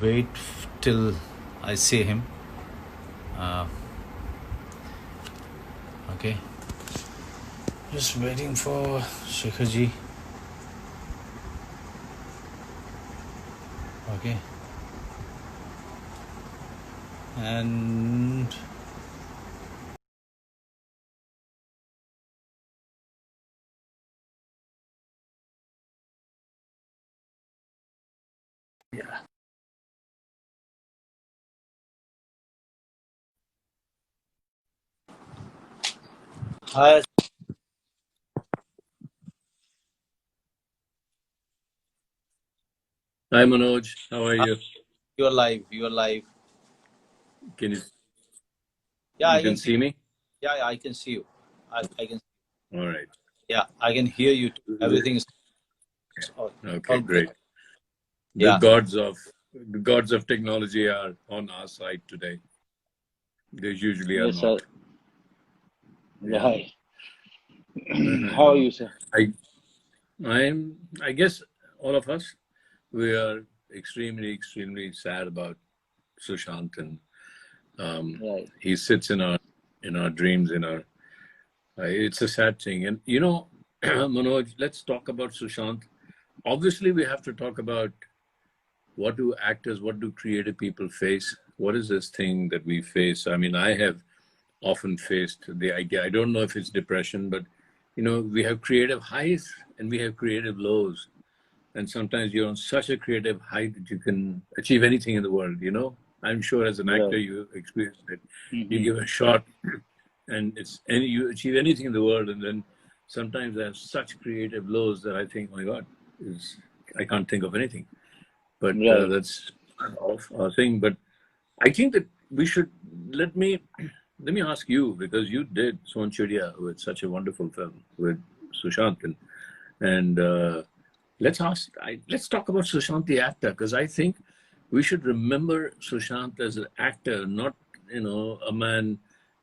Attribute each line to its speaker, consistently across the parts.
Speaker 1: wait till I see him. Okay. Just waiting for Shikhaji. Okay. And yeah. Hi.
Speaker 2: Hi Manoj, how are you?
Speaker 1: You're live. You're live.
Speaker 2: Can you
Speaker 1: Yeah,
Speaker 2: you
Speaker 1: I can
Speaker 2: can
Speaker 1: see.
Speaker 2: see me?
Speaker 1: Yeah, I can see you. I can.
Speaker 2: All right.
Speaker 1: Yeah, I can hear you too. Everything is
Speaker 2: Okay,
Speaker 1: all good.
Speaker 2: great. The
Speaker 1: Yeah.
Speaker 2: gods of the gods of technology are on our side today. They usually are
Speaker 3: Yes, sir.
Speaker 2: not. Yeah.
Speaker 3: Right. How are you, sir?
Speaker 2: I I guess all of us we are extremely sad about Sushant, and
Speaker 3: Right.
Speaker 2: he sits in our dreams, in our it's a sad thing. And Manoj, let's talk about Sushant. Obviously we have to talk about what do actors, what do creative people face? What is this thing that we face? I mean, I have often faced the idea. I don't know if it's depression, but we have creative highs and we have creative lows. And sometimes you're on such a creative height that you can achieve anything in the world. I'm sure as an actor
Speaker 3: Right.
Speaker 2: you experienced it. You
Speaker 3: Mm-hmm.
Speaker 2: give a shot and you achieve anything in the world, and then sometimes I have such creative lows that I think, oh my God, I can't think of anything. But
Speaker 3: Right.
Speaker 2: that's off our thing. But I think that we should let me ask you, because you did Son Chidiya with such a wonderful film with Sushant, and let's talk about Sushant the actor, because I think we should remember Sushant as an actor, not a man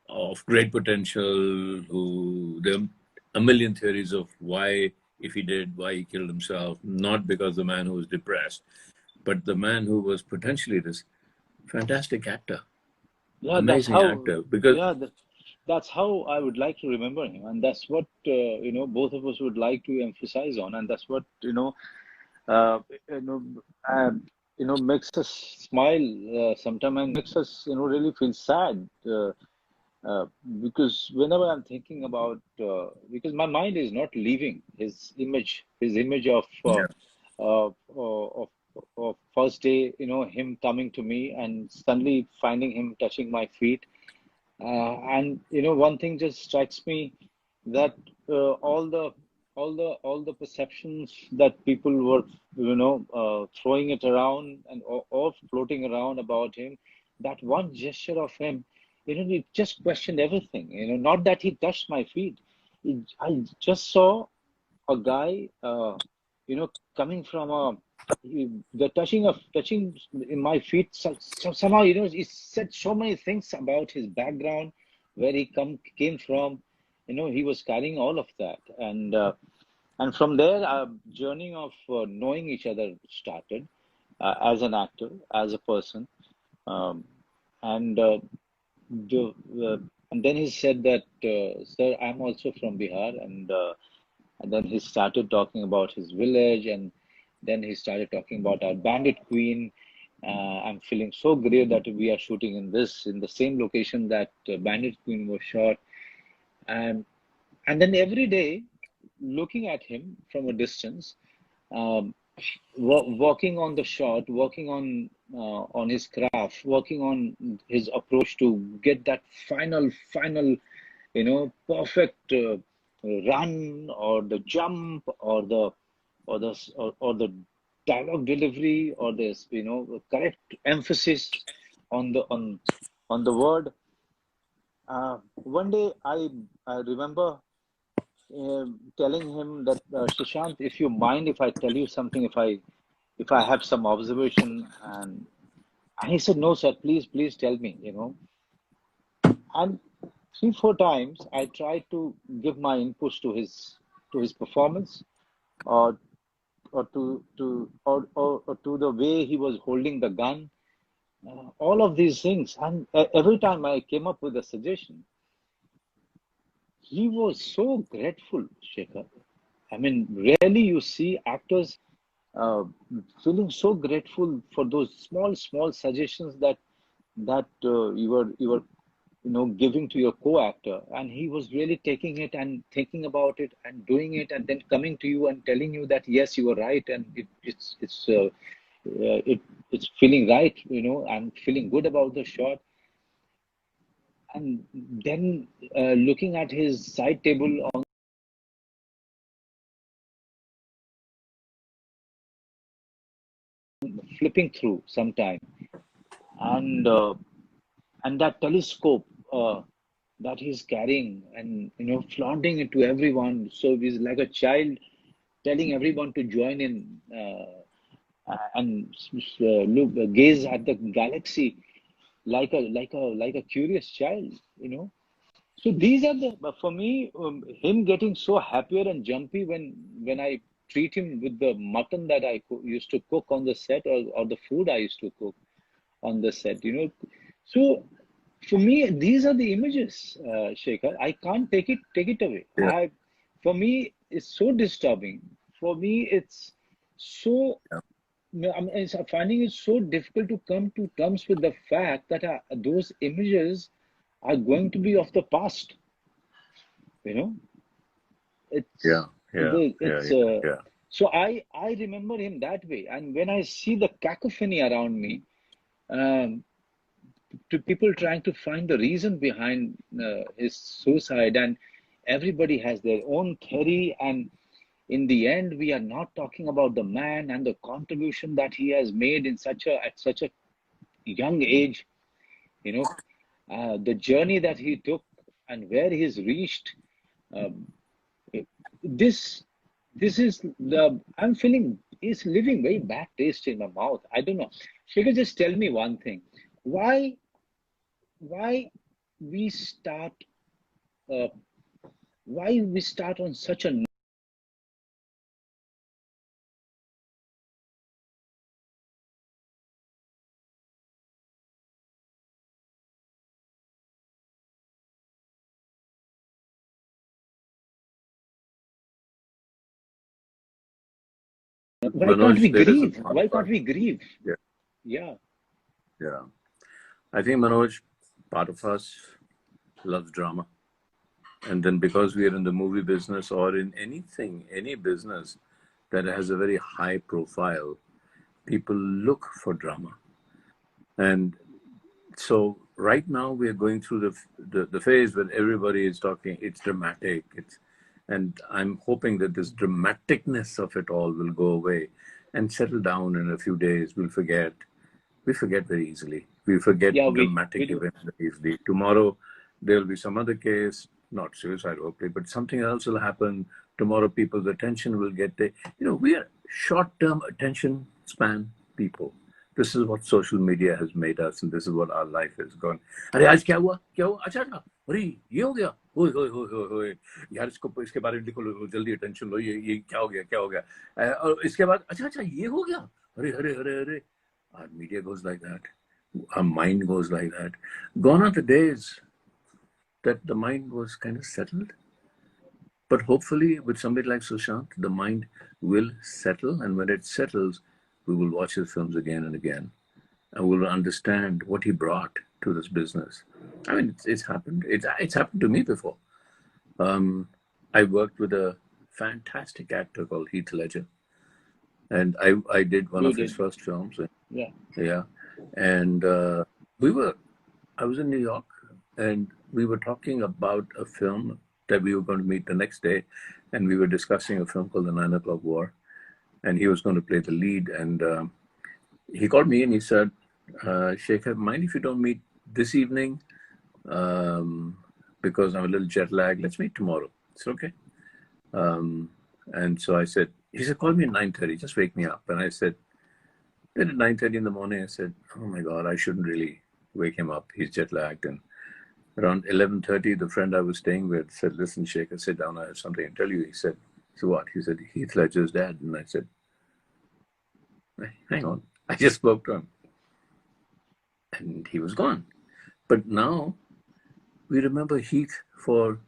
Speaker 2: of great potential who there are a million theories of why he killed himself, not because the man who was depressed, but the man who was potentially this fantastic actor,
Speaker 3: Yeah, that's
Speaker 2: amazing
Speaker 3: how.
Speaker 2: actor. Because
Speaker 3: Yeah, that's how I would like to remember him, and that's what both of us would like to emphasize on, and that's what uh, you know, uh, makes us smile sometimes, and makes us really feel sad. Uh, because whenever I'm thinking about, because my mind is not leaving his image
Speaker 2: yeah,
Speaker 3: of first day, him coming to me and suddenly finding him touching my feet. And one thing just strikes me that all the perceptions that people were throwing it around and or floating around about him, that one gesture of him, it just questioned everything. Not that he touched my feet. I just saw a guy, coming from the touching in my feet. Somehow, he said so many things about his background, where he came from. He was carrying all of that, and from there, our journey of knowing each other started, as an actor, as a person, um, and the, uh, and then he said that, sir, I'm also from Bihar, and then he started talking about his village, and then he started talking about our Bandit Queen. I'm feeling so great that we are shooting in the same location that Bandit Queen was shot, and then every day, looking at him from a distance, um, working on the shot, working on his craft, working on his approach to get that final, perfect run, or the jump, or the dialogue delivery, or this, correct emphasis on the word. One day, I remember telling him that, Shishant, if you mind if I tell you something, if I have some observation, and he said, no, sir, please tell me. And three, four times I tried to give my inputs to his performance, or or to the way he was holding the gun, all of these things. And every time I came up with a suggestion, he was so grateful, Shekhar. I mean, rarely you see actors uh, feeling so grateful for those small suggestions that you were giving to your co-actor, and he was really taking it and thinking about it and doing it, and then coming to you and telling you that yes, you were right, and it's feeling right, and feeling good about the shot, and then looking at his side table on flipping through sometime, and and that telescope that he's carrying, and flaunting it to everyone, so he's like a child telling everyone to join in, and look, gaze at the galaxy like a curious child. So these are the, for me, him getting so happier and jumpy when I treat him with the mutton that I used to cook on the set, or the food I used to cook on the set. So for me, these are the images, Shekhar. I can't take it away.
Speaker 2: Yeah.
Speaker 3: For me, it's so disturbing. For me, it's so.
Speaker 2: Yeah.
Speaker 3: I'm finding it so difficult to come to terms with the fact that those images are going to be of the past. You know, it's
Speaker 2: Yeah. Yeah.
Speaker 3: it's
Speaker 2: Yeah. Yeah.
Speaker 3: so I remember him that way, and when I see the cacophony around me, um, to people trying to find the reason behind his suicide, and everybody has their own theory, and in the end we are not talking about the man and the contribution that he has made at such a young age, you know the journey that he took and where he's reached. um, this this is the I'm feeling is leaving very bad taste in my mouth. I don't know. Shikhar, just tell me one thing. Why why we start uh, why we start on such a why can't we
Speaker 2: Manoj, there is a
Speaker 3: grieve?
Speaker 2: thought
Speaker 3: Why can't
Speaker 2: part.
Speaker 3: we grieve?
Speaker 2: Yeah.
Speaker 3: Yeah.
Speaker 2: Yeah. I think, Manoj, part of us loves drama. And then because we are in the movie business or in anything, any business that has a very high profile, people look for drama. And so right now we are going through the phase where everybody is talking, it's dramatic. And I'm hoping that this dramaticness of it all will go away and settle down in a few days. We forget very easily. We forget
Speaker 3: Yeah, we
Speaker 2: dramatic
Speaker 3: do.
Speaker 2: events very easily. Tomorrow, there will be some other case, not suicide, hopefully, but something else will happen. Tomorrow, people's attention will get there. We are short-term attention span people. This is what social media has made us, and this is what our life has gone. अरे आज क्या हुआ अच्छा था अरे ये हो गया ओए ओए ओए ओए ओए यार इसके बारे में लिखो जल्दी अटेंशन लो ये क्या हो गया और इसके बाद अच्छा ये हो गया अरे अरे अरे अरे our media goes like that. Our mind goes like that. Gone are the days that the mind was kind of settled. But hopefully, with somebody like Sushant, the mind will settle. And when it settles, we will watch his films again and again. And we'll understand what he brought to this business. I mean, it's happened. It's happened to me before. I worked with a fantastic actor called Heath Ledger. And I did one
Speaker 3: You
Speaker 2: of his
Speaker 3: did.
Speaker 2: first films.
Speaker 3: Yeah.
Speaker 2: Yeah. And I was in New York, and we were talking about a film that we were going to meet the next day. And we were discussing a film called The 9 O'Clock War. And he was going to play the lead. And he called me and he said, Shekhar, mind if you don't meet this evening? Because I'm a little jet lagged. Let's meet tomorrow. It's okay. And so he said, call me at 9:30, just wake me up. And I said, then at 9:30 in the morning, I said, oh my God, I shouldn't really wake him up. He's jet lagged. And around 11:30, the friend I was staying with said, listen, Shekhar, sit down. I have something to tell you. He said, so what? He said, Heath Ledger's dead. And I said, Hang on, I just spoke to him. And he was gone. But now we remember Heath for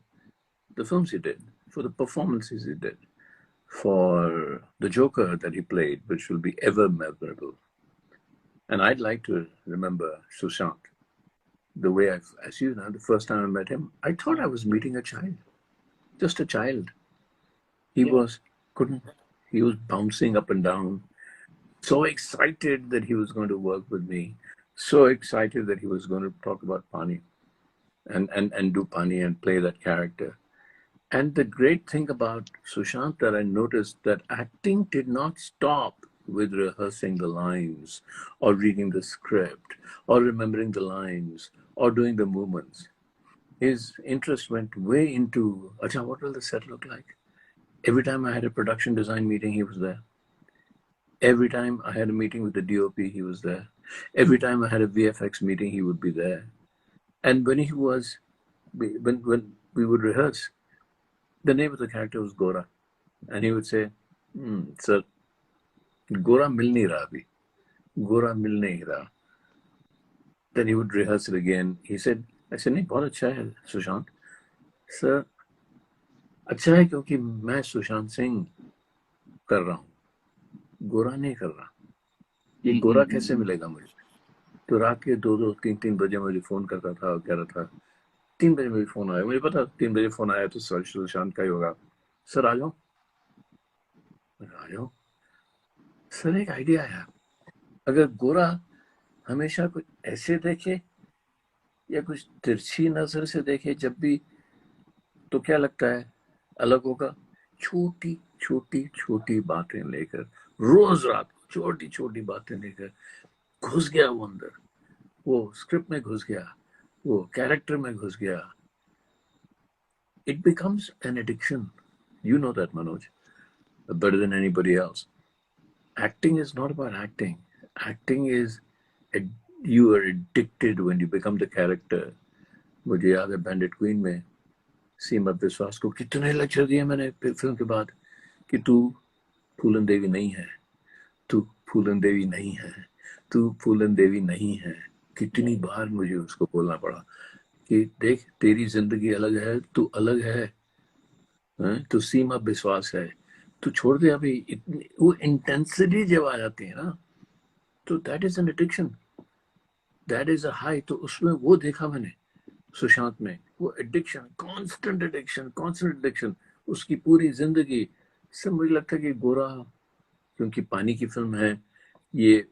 Speaker 2: the films he did, for the performances he did, for the Joker that he played, which will be ever memorable. And I'd like to remember Sushant the way as you know, the first time I met him, I thought I was meeting a child, just a child. He was bouncing up and down, so excited that he was going to work with me, so excited that he was going to talk about Pani and do Pani and play that character. And the great thing about Sushant that I noticed that acting did not stop with rehearsing the lines or reading the script or remembering the lines or doing the movements. His interest went way into, Acha, what will the set look like? Every time I had a production design meeting, he was there. Every time I had a meeting with the DOP, he was there. Every time I had a VFX meeting, he would be there. And when when we would rehearse, the name of the character was Gora. And he would say, sir, Gora mil nahi raha abhi. Gora mil nahi raha. Then he would rehearse it again. He said, I said, नहीं बहुत अच्छा है Sushant. Sir, अच्छा है क्योंकि मैं सुशांत सिंह कर रहा हूँ, गोरा नहीं कर रहा. ये गोरा कैसे मिलेगा मुझे? तो रात के 2-3 बजे मुझे फोन करता था और कह रहा था, 3 बजे मुझे फोन आया, मुझे पता 3 बजे फोन आया तो सुशांत का ही होगा. सर आ जाओ. आ जाओ. सर एक आइडिया है, अगर गोरा हमेशा कुछ ऐसे देखे या कुछ तिरछी नजर से देखे जब भी, तो क्या लगता है अलग होगा? छोटी छोटी छोटी बातें लेकर, रोज रात छोटी छोटी बातें लेकर घुस गया वो अंदर, वो स्क्रिप्ट में घुस गया, वो कैरेक्टर में घुस गया. It becomes an addiction. You know that, Manoj, better than anybody else. Acting is not about acting. Acting is you are addicted when you become the character. मुझे याद है बैंडिट क्वीन में सीमा विश्वास को कितने लेक्चर दिए मैंने फिल्म के बाद कि तू फूलन देवी नहीं है, तू फूलन देवी नहीं है, तू फूलन देवी नहीं है. कितनी बार मुझे उसको बोलना पड़ा कि देख तेरी जिंदगी अलग है, तू अलग है, तू सीमा विश्वास है, तू छोड़ दे अभी. वो इंटेंसिटी जब आ जाती है ना, तो that is an addiction, that is a high. तो उसमें वो देखा मैंने सुशांत में, वो एडिक्शन, कांस्टेंट एडिक्शन. उसकी पूरी जिंदगी सब मुझे लगता है कि गोरा, क्योंकि पानी की फिल्म है, ये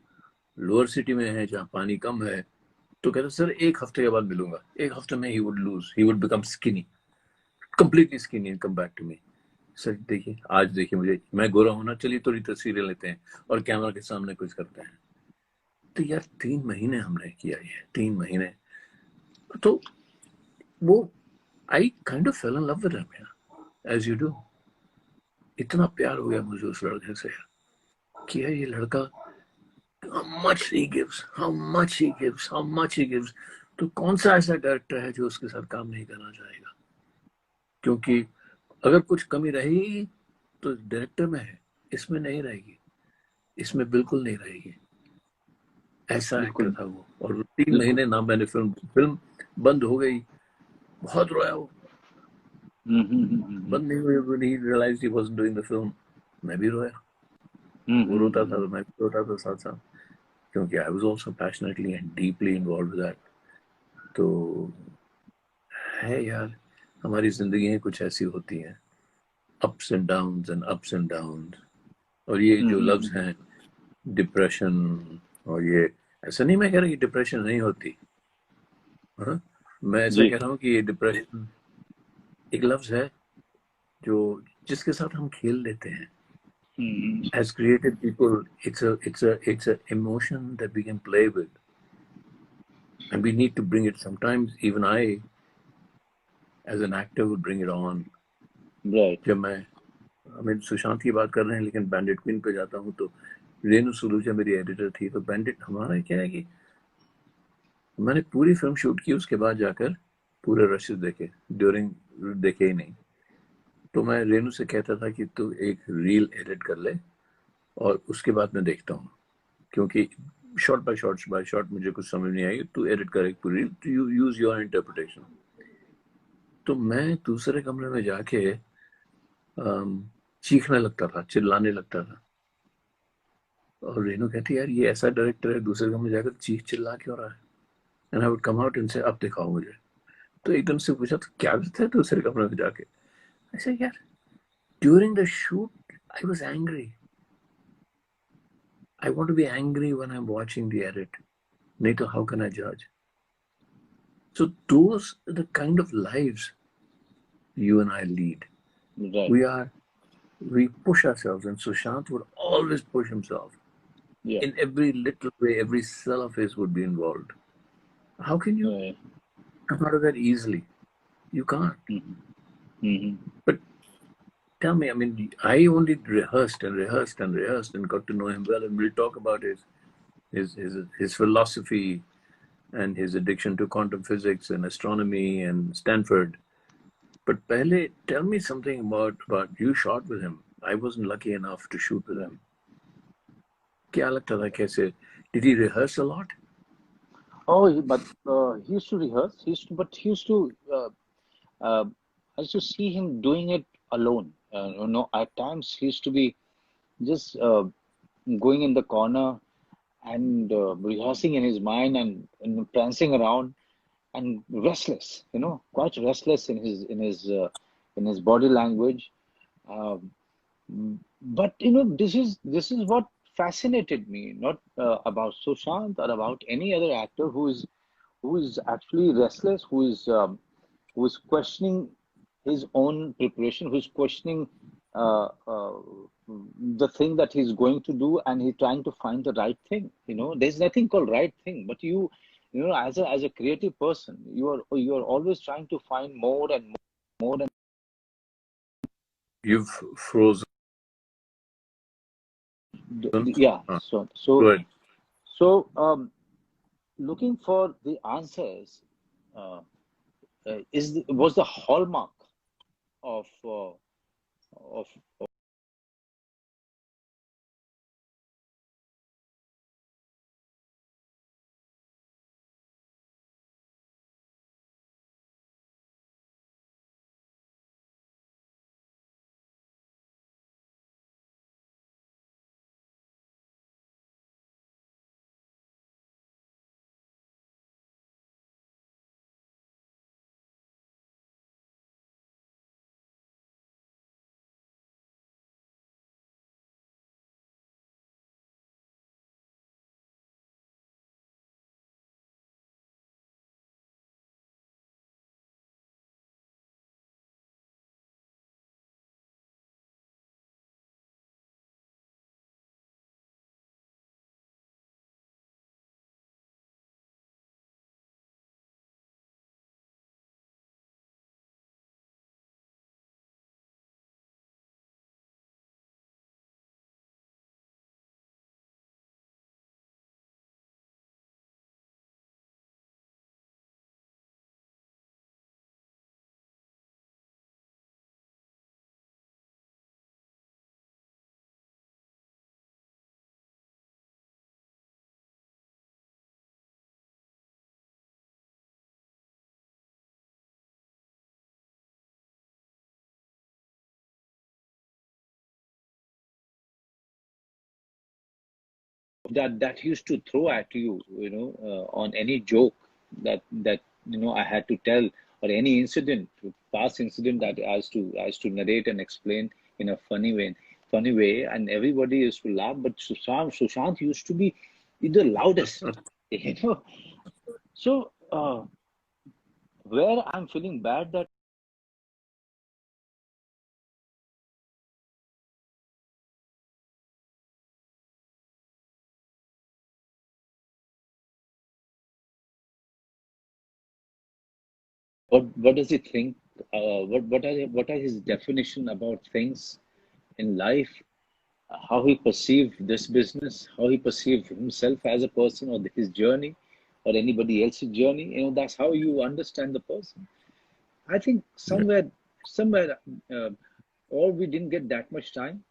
Speaker 2: लोअर सिटी में है जहाँ पानी कम है, तो कहते सर 1 हफ्ते के बाद मिलूंगा. 1 हफ्ते में ही would become skinny, completely skinny and come back to me. Sir देखिए, आज देखिए मुझे, मैं गोरा होना, चलिए थोड़ी तस्वीरें लेते हैं और कैमरा के सामने कुछ करते हैं. तो यार 3 महीने हमने किया ये, 3 महीने. तो वो I kind of fell in love with him, as you do. इतना प्यार हो गया मुझे उस लड़के से कि यार ये लड़का, how much he gives. तो कौन सा ऐसा डायरेक्टर है जो उसके साथ काम नहीं करना चाहेगा? क्योंकि अगर कुछ कमी रहेगी तो डायरेक्टर में है, इसमें नहीं रहेगी, इसमें बिल्कुल नहीं रहेगी. ऐसा एक्टर था वो. और 3 महीने ना मैंने फिल्म बंद हो गई, बहुत रोया वो. बंद नहीं हुई, when he realized he wasn't doing the film, मैं भी रोया. वो रोता था तो मैं भी रोता था साथ साथ, क्योंकि I was also passionately and deeply involved with that. तो है यार, हमारी जिंदगी कुछ ऐसी होती हैं, ups and downs. और ये जो लफ्ज हैं डिप्रेशन, और ये ऐसा नहीं मैं कह रहा कि डिप्रेशन नहीं होती, हाँ? मैं ऐसा कह रहा हूँ कि ये डिप्रेशन एक लफ्ज है जो जिसके साथ हम खेल लेते हैं. As creative people, it's a emotion that we can play with, and we need to bring it. Sometimes even I, as an actor, would bring it on.
Speaker 3: Right.
Speaker 2: जब मैं सुशांत की बात कर रहे हैं, लेकिन बैंडिट क्वीन पे जाता हूँ तो रेनू सुलूजा मेरी एडिटर थी. तो बैंडिट हमारा क्या है कि मैंने पूरी फिल्म शूट की, उसके बाद जाकर पूरे रशेस देखे, ड्यूरिंग देखे ही नहीं. तो मैं रेनू से कहता था कि तू एक रील एडिट कर ले और उसके बाद मैं देखता हूँ. क्योंकि शॉर्ट बाय शॉर्ट मुझे कुछ समझ नहीं आई, तू एडिट करे पूरी, यू यूज योर इंटरप्रिटेशन। तो मैं दूसरे कमरे में जाके चीखने लगता था, चिल्लाने लगता था। और रेनू कहती यार ये ऐसा डायरेक्टर है, दूसरे कमरे जाकर चीख चिल्ला क्यों रहा है? And I would come out and से अब दिखाओ मुझे। तो एकदम से पूछा तो क्या करते है दूसरे कमरे में जाके? ऐसे यार during the shoot I was angry, I want to be angry when I'm watching the edit. Nato, how can I judge? So those are the kind of lives you and I lead.
Speaker 3: Right.
Speaker 2: We push ourselves, and Sushant would always push himself.
Speaker 3: Yeah.
Speaker 2: In every little way, every cell of his would be involved. How can you come out of that easily? You can't. But tell me, I mean, I only rehearsed and got to know him well, and we'll talk about his philosophy and his addiction to quantum physics and astronomy and Stanford. But Pehle, tell me something about you shot with him. I wasn't lucky enough to shoot with him. क्या लगता था कैसे? Did he rehearse a lot?
Speaker 3: Oh, but he used to rehearse. He used to. I used to see him doing it alone. At times he used to be just going in the corner and rehearsing in his mind and prancing around and restless. Quite restless in his body language. Um, but this is what fascinated me, not about Sushant or about any other actor who is actually restless, who is questioning his own preparation, who is questioning uh, uh, the thing that he's going to do, and he's trying to find the right thing. There's nothing called right thing, but as a creative person, you are always trying to find more and more and
Speaker 2: You've frozen.
Speaker 3: yeah.
Speaker 2: Go ahead.
Speaker 3: So looking for the answers uh, was the hallmark of of that used to throw at you, on any joke that I had to tell, or any past incident that I used to narrate and explain in a funny way, and everybody used to laugh. But Sushant used to be the loudest, So where I'm feeling bad, that what does he think? What are his definition about things in life? How he perceived this business, how he perceived himself as a person, or his journey, or anybody else's journey. That's how you understand the person. I think somewhere, uh, or we didn't get that much time,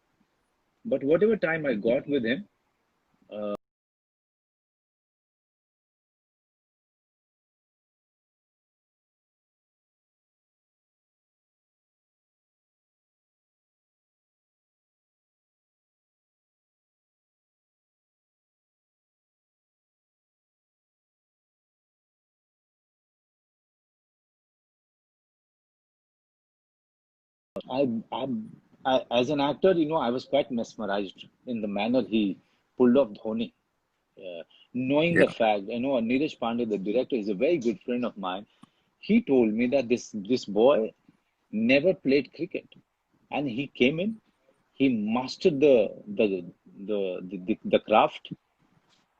Speaker 3: but whatever time I got with him, As an actor, I was quite mesmerized in the manner he pulled off Dhoni. Knowing the
Speaker 2: Yeah,
Speaker 3: fact, Neeraj Pandey, the director, is a very good friend of mine. He told me that this boy never played cricket, and he came in, he mastered the craft,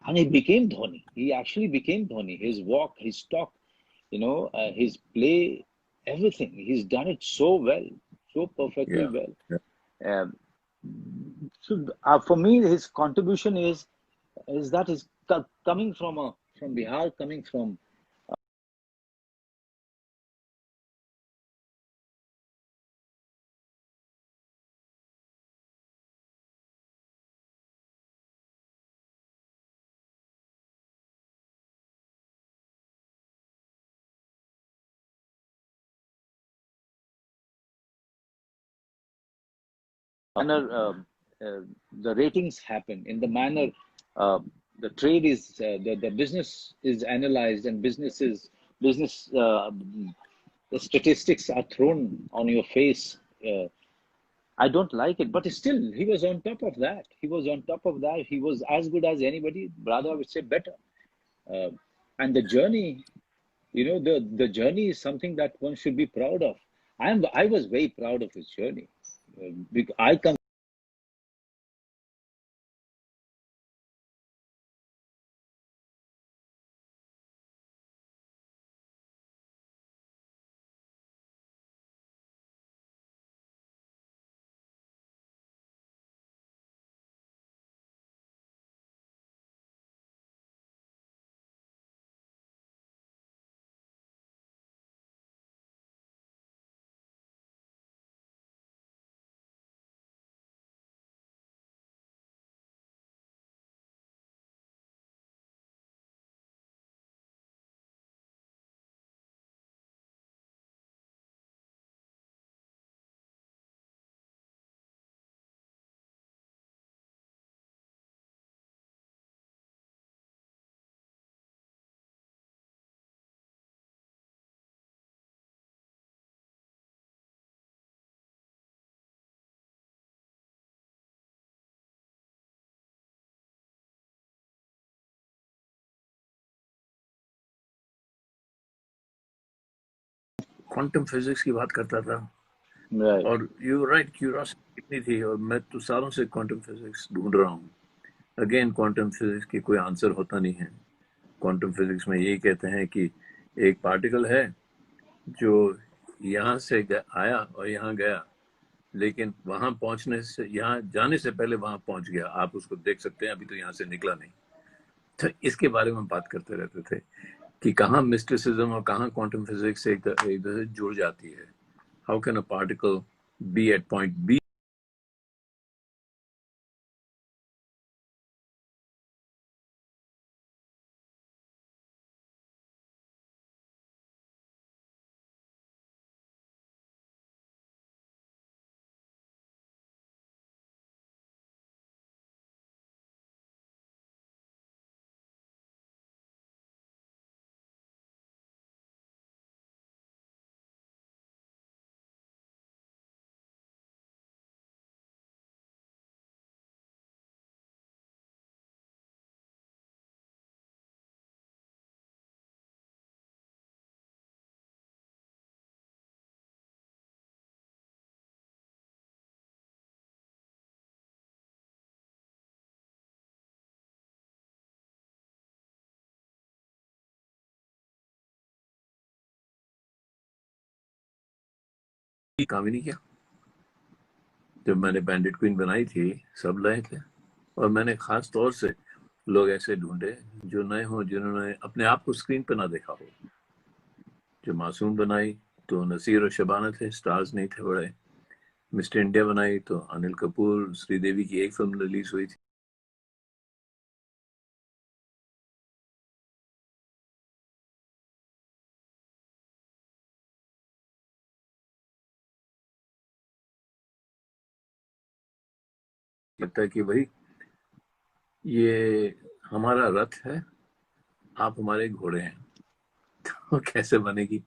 Speaker 3: and he became Dhoni. He actually became Dhoni. His walk, his talk, his play, everything. He's done it so well, so perfectly
Speaker 2: yeah,
Speaker 3: well.
Speaker 2: yeah.
Speaker 3: Um, so for me, his contribution is that is coming from Bihar, coming from manner the ratings happen in the manner uh, the trade is the business is analyzed and business the statistics are thrown on your face. I don't like it, but still, he was on top of that. He was on top of that. He was as good as anybody. Rather, I would say better. Uh, and the journey, the journey is something that one should be proud of. I was very proud of his journey. I come
Speaker 2: quantum physics की बात करता था
Speaker 3: right.
Speaker 2: और you right curiosity कितनी थी और मैं तो सालों से क्वांटम फिजिक्स ढूंढ रहा हूँ अगेन क्वांटम फिजिक्स की कोई आंसर होता नहीं है क्वांटम फिजिक्स में यही कहते हैं कि एक पार्टिकल है जो यहाँ से आया और यहाँ गया लेकिन वहां पहुंचने से यहाँ जाने से पहले वहां पहुंच गया आप उसको देख सकते हैं अभी तो यहाँ से निकला नहीं तो इसके बारे में बात करते रहते थे कि कहाँ मिस्टिसिज्म और कहाँ क्वांटम फिजिक्स एक दूसरे से जुड़ जाती है how can a particle be at point B काम ही नहीं किया जब मैंने बैंडिट क्वीन बनाई थी सब लय थे और मैंने खास तौर से लोग ऐसे ढूंढे जो नए हों जिन्होंने अपने आप को स्क्रीन पे ना देखा हो जो मासूम बनाई तो नसीर और शबाना थे स्टार्स नहीं थे बड़े मिस्टर इंडिया बनाई तो अनिल कपूर श्रीदेवी की एक फिल्म रिलीज हुई थी लगता है कि भाई ये हमारा रथ है आप हमारे घोड़े हैं तो कैसे बनेगी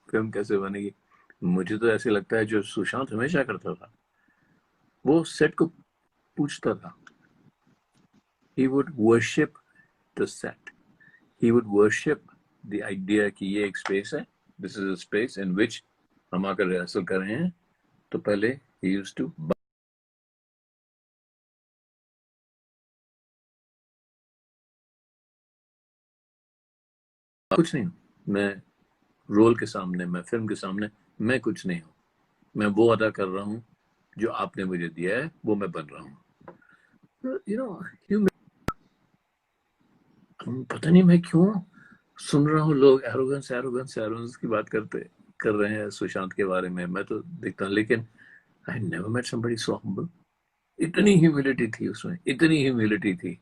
Speaker 2: फिल्म कैसे बनेगी मुझे तो ऐसे लगता है जो सुशांत हमेशा करता था, वो सेट को पूछता था. He would worship the set. He would worship the idea कि ये एक space है. This is a space in which हम आकर रिहर्सल कर रहे हैं. तो पहले he used to कुछ नहीं हूँ मैं, रोल के सामने, मैं फिल्म के सामने, मैं कुछ नहीं हूँ. मैं वो अदा कर रहा हूँ जो आपने मुझे दिया है, वो मैं बन रहा हूँ. यू नो, पता नहीं मैं क्यों सुन रहा हूँ लोग एरोगेंस एरोगेंस एरोगेंस की बात कर रहे हैं सुशांत के बारे में. मैं तो देखता हूँ, लेकिन I never met somebody so humble. इतनी ह्यूमिलिटी थी उसमें, इतनी ह्यूमिलिटी थी.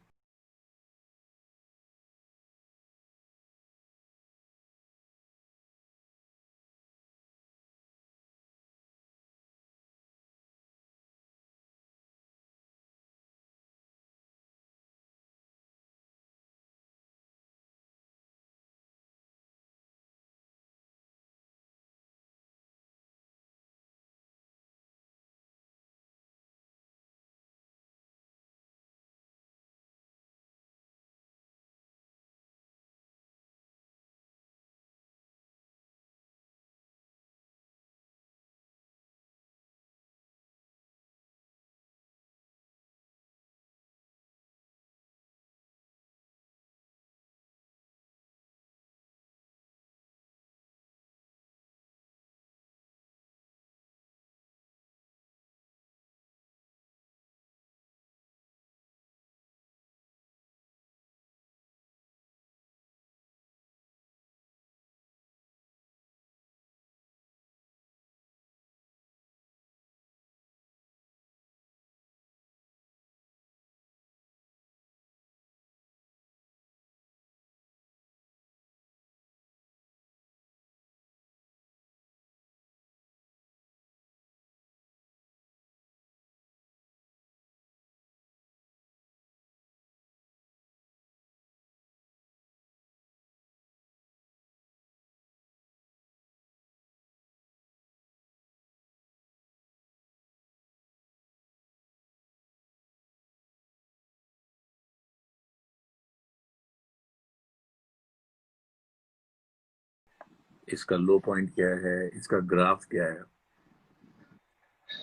Speaker 2: इसका लो पॉइंट क्या है, इसका ग्राफ क्या है,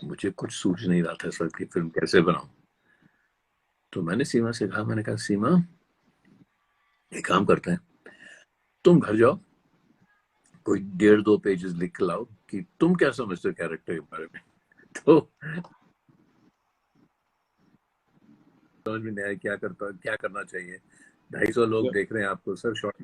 Speaker 2: मुझे कुछ सूझ नहीं रहा था सर की फिल्म कैसे बनाऊं. तो मैंने सीमा से कहा, मैंने कहा सीमा एक काम करते हैं, तुम घर जाओ, कोई 1.5-2 पेजेस लिख के लाओ कि तुम क्या समझते हो कैरेक्टर के बारे में. तो समझ में नहीं आया क्या करना चाहिए. 250 लोग देख रहे हैं आपको सर. शॉर्ट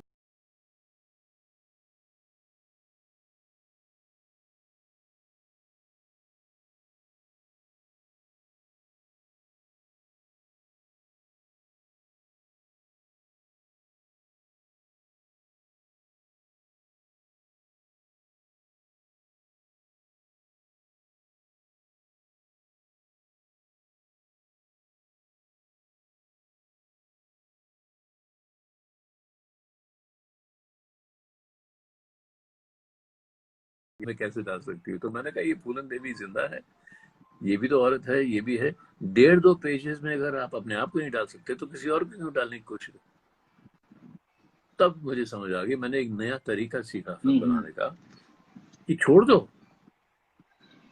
Speaker 2: में कैसे डाल सकती हूँ. तो मैंने कहा ये फूलन देवी जिंदा है, ये भी तो औरत है, ये भी है. 1.5-2 पेजेस में अगर आप अपने आप को नहीं डाल सकते तो किसी और को क्यों डालने की कोशिश. तब मुझे समझ आ गई, मैंने एक नया तरीका सीखा फिल्म बनाने का कि छोड़ दो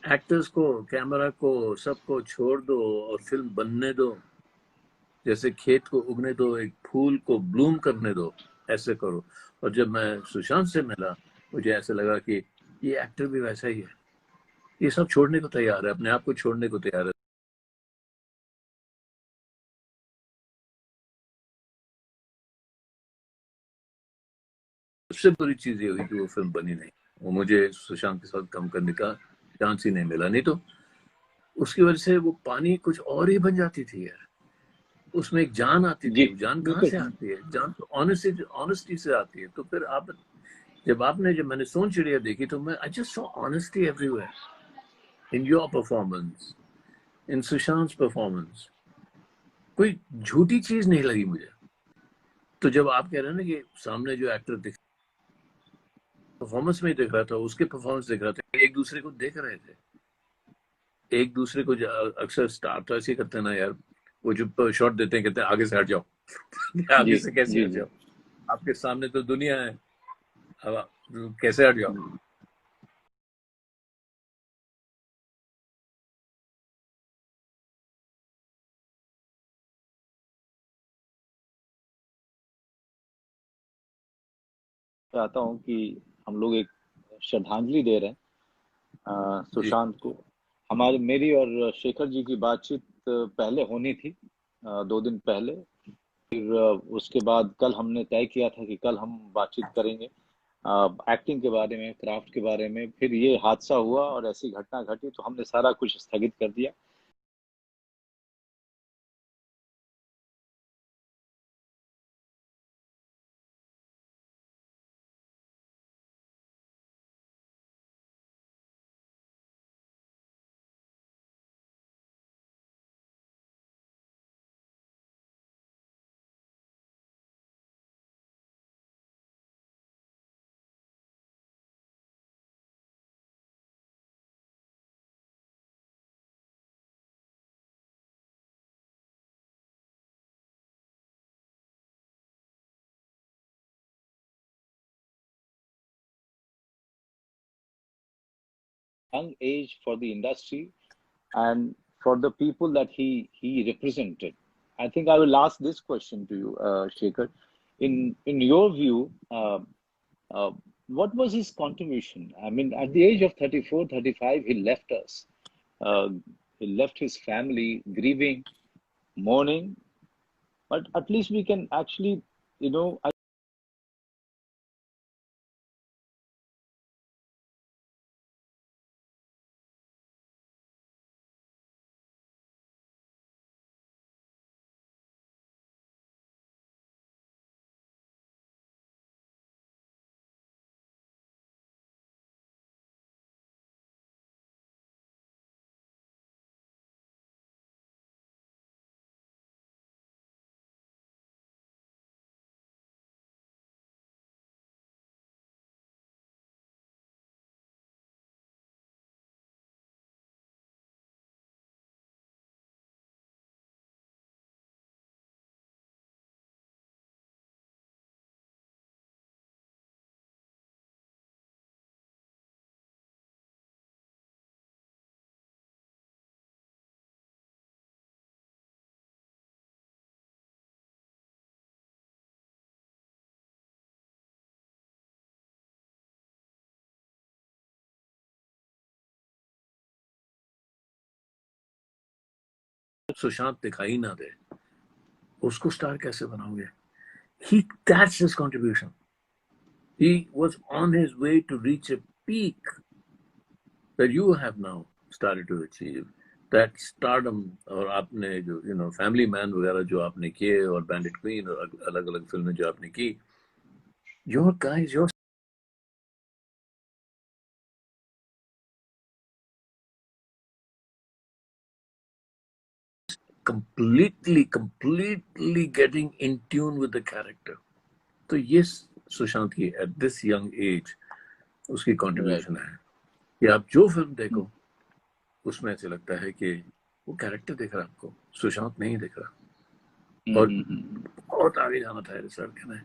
Speaker 2: एक्टर्स को, कैमरा को, सबको छोड़ दो और फिल्म बनने दो. जैसे खेत को उगने दो, एक फूल को ब्लूम करने दो, ऐसे करो. और जब मैं सुशांत से मिला, मुझे ऐसे लगा कि ये एक्टर भी वैसा ही है, ये सब छोड़ने को तैयार है, अपने आप को छोड़ने को तैयार है. सबसे बुरी चीज ये हुई कि वो फिल्म बनी नहीं. वो मुझे सुशांत के साथ काम करने का चांस ही नहीं मिला. नहीं तो उसकी वजह से वो पानी कुछ और ही बन जाती थी यार. उसमें एक जान आती
Speaker 3: जी
Speaker 2: थी. जान कहाँ
Speaker 3: बिल्कुल
Speaker 2: से आती है? जान तो ऑनेस्टी से आती है. तो फिर जब मैंने सोन चिड़िया देखी, तो मैं I just saw honesty everywhere in your performance, in Sushant performance. कोई झूठी चीज नहीं लगी मुझे. तो जब आप कह रहे हैं ना कि सामने जो एक्टर दिख, परफॉर्मेंस में ही देख रहा था, उसके परफॉर्मेंस देख रहा था, एक दूसरे को देख रहे थे। एक दूसरे को अक्सर स्टार तो ऐसे ही करते हैं ना यार, वो जो शॉट देते हैं कहते हैं आगे से हट जाओ।
Speaker 3: जी
Speaker 2: आगे से कैसे
Speaker 3: जी
Speaker 2: हट
Speaker 3: जी।
Speaker 2: जाओ, आपके सामने तो दुनिया है, अब कैसे हट जाओ।
Speaker 3: चाहता हूँ कि हम लोग एक श्रद्धांजलि दे रहे हैं
Speaker 2: जी
Speaker 3: सुशांत को। हमारी मेरी और शेखर जी की बातचीत पहले होनी थी, 2 दिन पहले। फिर उसके बाद कल हमने तय किया था कि कल हम बातचीत करेंगे एक्टिंग के बारे में, क्राफ्ट के बारे में। फिर ये हादसा हुआ और ऐसी घटना घटी तो हमने सारा कुछ स्थगित कर दिया। Young age for the industry and for the people that he represented. I think I will ask this question to you, Shekhar. In your view, uh, what was his contribution? I mean, at the age of 34, 35, he left us. Uh, he left his family grieving, mourning, but at least we can actually, you know,
Speaker 2: Sushant दिखाई ना दे, उसको star कैसे बनाओगे? He, that's his contribution. He was on his way to reach a peak that you have now started to achieve. That stardom, और आपने जो family man वगैरह जो आपने किए, और बैंडिट क्वीन, और अलग अलग फिल्में जो आपने की, your guys, your completely getting in tune with the character. तो ये सुशांत की एट दिस यंग एज उसकी
Speaker 3: right.
Speaker 2: कंट्रीब्यूशन है कि आप जो फिल्म देखो उसमें ऐसे लगता है कि वो कैरेक्टर दिख रहा है आपको, सुशांत नहीं दिख रहा। और
Speaker 3: Mm-hmm.
Speaker 2: बहुत आगे जाना था इस लड़के ने,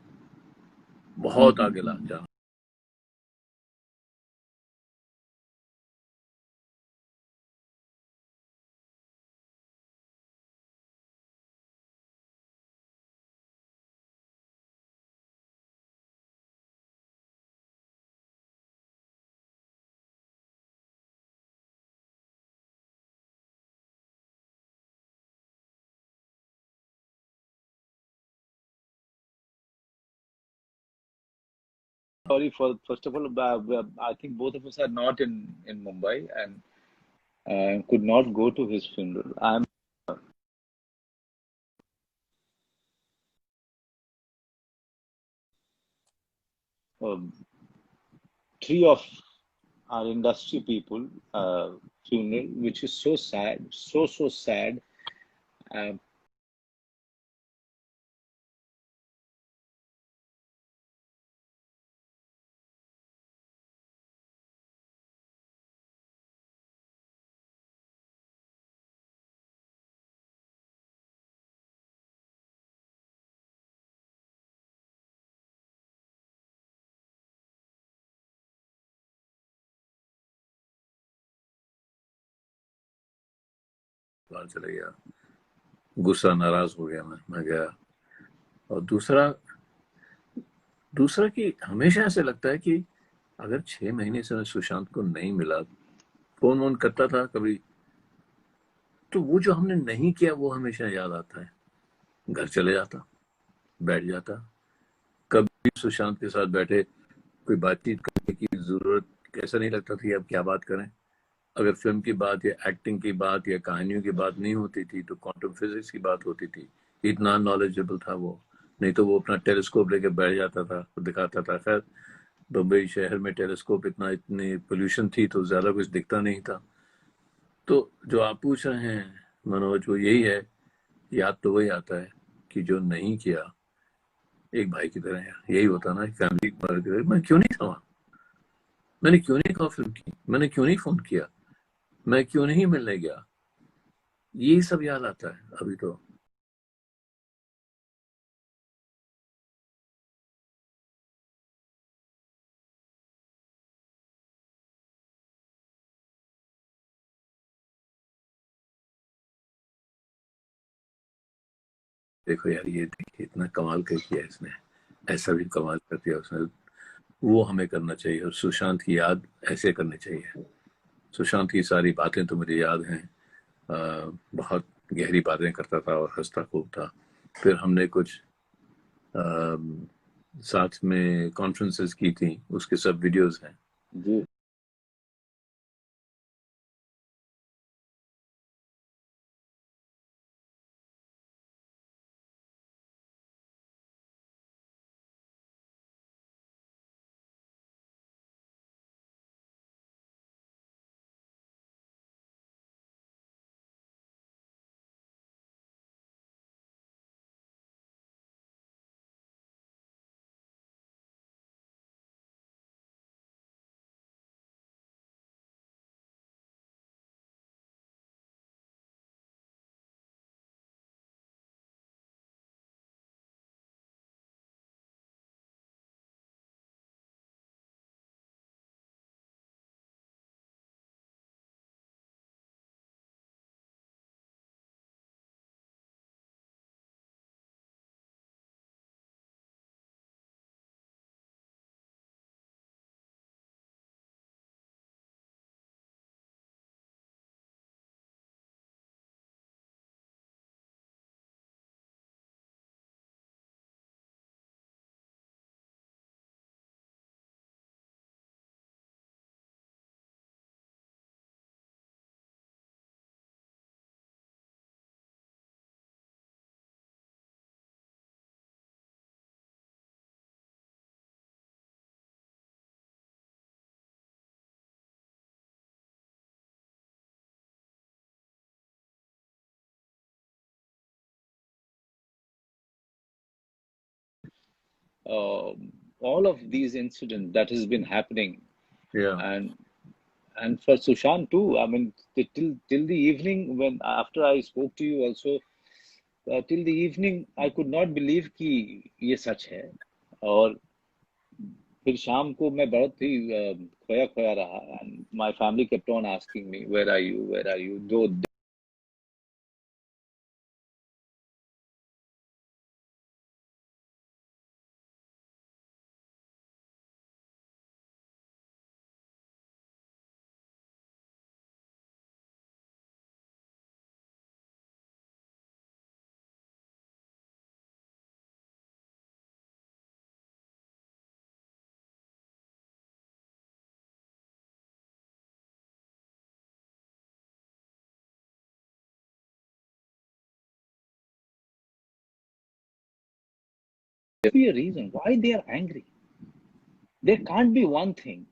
Speaker 2: बहुत आगे जाना।
Speaker 3: Sorry for first of all, I think both of us are not in Mumbai and could not go to his funeral. I'm um, three of our industry people funeral, which is so sad, so sad. Uh,
Speaker 2: बाहर चले गया, गुस्सा, नाराज हो गया, मैं गया। और दूसरा कि हमेशा ऐसे लगता है कि अगर 6 महीने से मैं सुशांत को नहीं मिला, फोन वोन करता था कभी, तो वो जो हमने नहीं किया वो हमेशा याद आता है। घर चले जाता, बैठ जाता, कभी सुशांत के साथ बैठे कोई बातचीत करने की जरूरत ऐसा नहीं लगता था कि अब क्या बात करें। अगर फिल्म की बात या एक्टिंग की बात या कहानियों की बात नहीं होती थी तो क्वांटम फिजिक्स की बात होती थी। इतना नॉलेजेबल था वो। नहीं तो वो अपना टेलीस्कोप लेके बैठ जाता था, दिखाता था। खैर, बम्बई शहर में टेलीस्कोप इतनी पोल्यूशन थी तो ज्यादा कुछ दिखता नहीं था। तो जो आप पूछ रहे हैं मनोज, वो यही है, याद तो वही आता है कि जो नहीं किया एक भाई की तरह। यही होता ना, फैमिली मैं क्यों नहीं था वहां, मैंने क्यों नहीं कहा फिल्म की, मैंने क्यों नहीं फोन किया, मैं क्यों नहीं मिलने गया, ये सब याद आता है अभी तो। देखो यार, ये देखिए इतना कमाल कर किया इसने, ऐसा भी कमाल कर दिया उसने। वो हमें करना चाहिए, और सुशांत की याद ऐसे करनी चाहिए। सुशांत की सारी बातें तो मुझे याद हैं। बहुत गहरी बातें करता था और हंसता खूब था। फिर हमने कुछ साथ में कॉन्फ्रेंसेस की थी, उसके सब वीडियोस हैं।
Speaker 3: जी। uh, all of these incidents that has been happening,
Speaker 2: या
Speaker 3: and for Sushant too. I mean, till the evening, when after I spoke to you also, till the evening, I could not believe कि ये सच है। और फिर शाम को मैं बहुत ही खोया खोया रहा, and my family kept on asking me, where are you, where are you, though there be a reason why they are angry. There can't be one thing.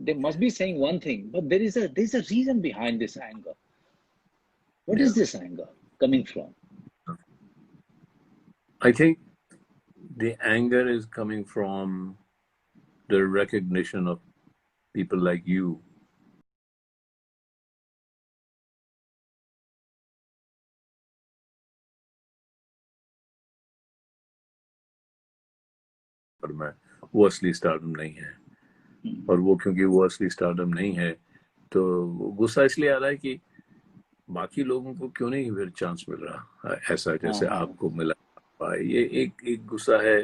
Speaker 3: They must be saying one thing, but there's a reason behind this anger. What
Speaker 2: या
Speaker 3: is this anger coming from?
Speaker 2: I think the anger is coming from the recognition of people like you. पर मैं, वो असली stardom नहीं है। और वो क्योंकि वो असली स्टारडम नहीं है, तो गुस्सा इसलिए आ रहा है कि बाकी लोगों को क्यों नहीं फिर चांस मिल रहा ऐसा जैसे
Speaker 3: हाँ
Speaker 2: आपको मिला। ये एक गुस्सा है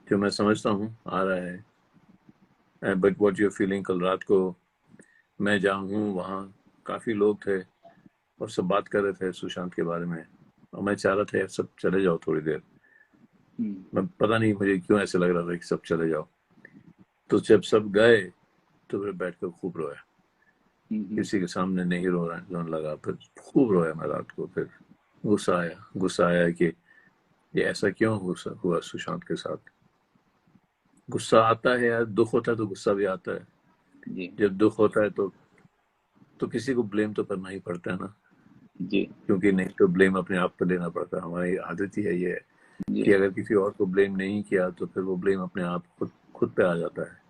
Speaker 2: जो मैं समझता हूँ आ रहा है। बट व्हाट यू फीलिंग, कल रात को मैं जहाँ हूँ वहाँ काफी लोग थे और सब बात कर रहे थे सुशांत के बारे में, और मैं चाह रहा था यार सब चले जाओ थोड़ी देर। मैं पता नहीं मुझे क्यों ऐसे लग रहा था कि सब चले जाओ। तो जब सब गए तो फिर बैठ कर खूब रोया, किसी के सामने नहीं रोने लगा, फिर खूब रोया मैं रात को। फिर गुस्सा आया कि ये ऐसा क्यों हुआ सुशांत के साथ। गुस्सा आता है यार, दुख होता है तो गुस्सा भी आता है।
Speaker 3: जी
Speaker 2: जब दुख होता है तो किसी को ब्लेम तो करना ही पड़ता है ना,
Speaker 3: जी
Speaker 2: क्योंकि नहीं तो ब्लेम अपने आप पर लेना पड़ता है। हमारी आदत ही है ये
Speaker 3: जी
Speaker 2: कि अगर किसी और को ब्लेम नहीं किया तो फिर वो ब्लेम अपने आप खुद पे आ जाता है।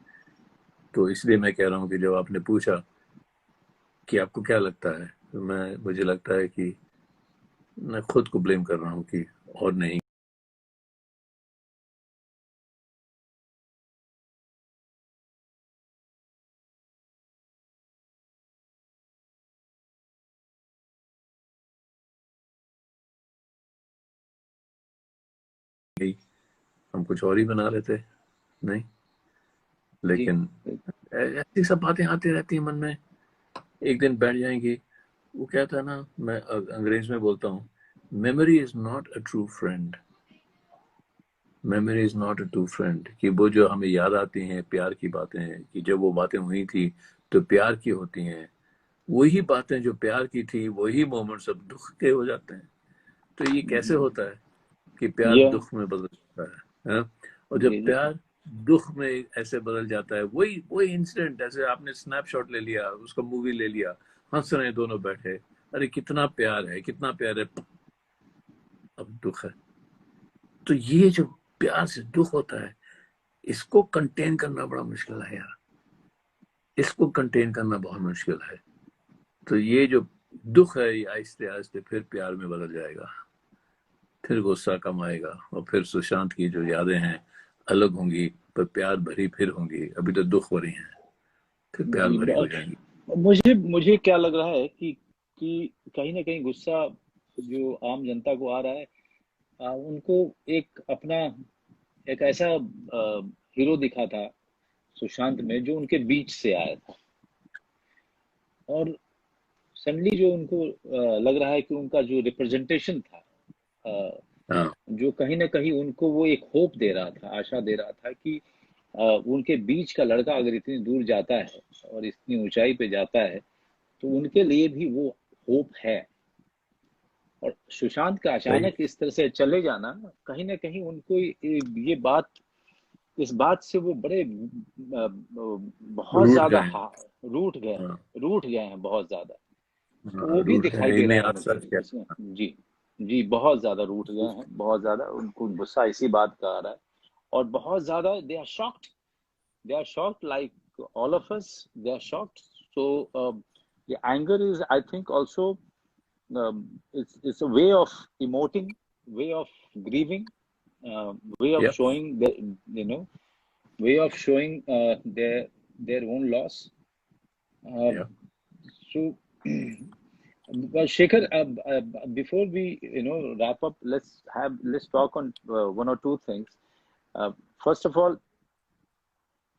Speaker 2: तो इसलिए मैं कह रहा हूँ कि जब आपने पूछा कि आपको क्या लगता है, तो मुझे लगता है कि मैं खुद को ब्लेम कर रहा हूँ कि और नहीं हम कुछ और ही बना रहे थे। नहीं,
Speaker 3: जी
Speaker 2: लेकिन ऐसी सब बातें आती रहती हैं मन में, एक दिन बैठ जाएंगी। वो कहता है ना, मैं अंग्रेज में बोलता हूँ, memory is not a true friend. Memory is not a true friend, कि वो जो हमें याद आती हैं प्यार की बातें हैं, कि जब वो बातें हुई थी तो प्यार की होती हैं, वही बातें जो प्यार की थी वही मोमेंट्स अब दुख के हो जाते हैं। तो ये कैसे होता है कि प्यार
Speaker 3: ये
Speaker 2: दुख में बदल जाता है? और जब
Speaker 3: जी जी
Speaker 2: प्यार दुख में ऐसे बदल जाता है, वही वही इंसिडेंट, ऐसे आपने स्नैपशॉट ले लिया, उसका मूवी ले लिया, हंस रहे हैं दोनों बैठे, अरे कितना प्यार है कितना प्यार है, अब दुख है। तो ये जो प्यार से दुख होता है, इसको कंटेन करना बड़ा मुश्किल है यार, इसको कंटेन करना बहुत मुश्किल है। तो ये जो दुख है ये आहिस्ते आहिस्ते फिर प्यार में बदल जाएगा, फिर गुस्सा कम आएगा, और फिर सुशांत की जो यादें हैं अलग होंगी, पर प्यार भरी फिर होंगी। अभी तो दुख भरी हैं, फिर प्यार
Speaker 3: जी
Speaker 2: भरी हो जाएंगी।
Speaker 3: मुझे मुझे क्या लग रहा है कि कहीं ना कहीं गुस्सा जो आम जनता को आ रहा है, उनको एक अपना एक ऐसा हीरो दिखा था सुशांत में जो उनके बीच से आया था, और सडनली जो उनको लग रहा है कि उनका जो रिप्रेजेंटेशन था, अ,
Speaker 2: हाँ
Speaker 3: जो कहीं ना कहीं उनको वो एक होप दे रहा था, आशा दे रहा था कि उनके बीच का लड़का अगर इतनी दूर जाता है और इतनी ऊंचाई पे जाता है तो उनके लिए भी वो होप है। और सुशांत का
Speaker 2: सही,
Speaker 3: अचानक इस तरह से चले जाना, कहीं ना कहीं उनको ये बात, इस बात से वो बड़े बहुत
Speaker 2: रूठ
Speaker 3: ज्यादा
Speaker 2: गए हैं। हाँ
Speaker 3: रूठ गए हैं बहुत ज्यादा। तो
Speaker 2: हाँ,
Speaker 3: वो भी
Speaker 2: रूठ गए
Speaker 3: दिखाई
Speaker 2: हैं,
Speaker 3: दे
Speaker 2: इन्हें
Speaker 3: रहा है
Speaker 2: आज
Speaker 3: मुझे
Speaker 2: सच क्या।
Speaker 3: इसमें। जी जी बहुत ज्यादा रूठ गए हैं, बहुत ज्यादा उनको गुस्सा इसी बात का आ रहा है, और बहुत ज्यादा they are shocked, they are shocked like all of us, they are shocked. So the anger is, I think, also it's a way of emoting, way of grieving, way of
Speaker 2: Yep,
Speaker 3: showing the, you know, way of showing their own loss.
Speaker 2: yep.
Speaker 3: So well, Shekhar, before we wrap up, let's talk on one or two things. uh, First of all,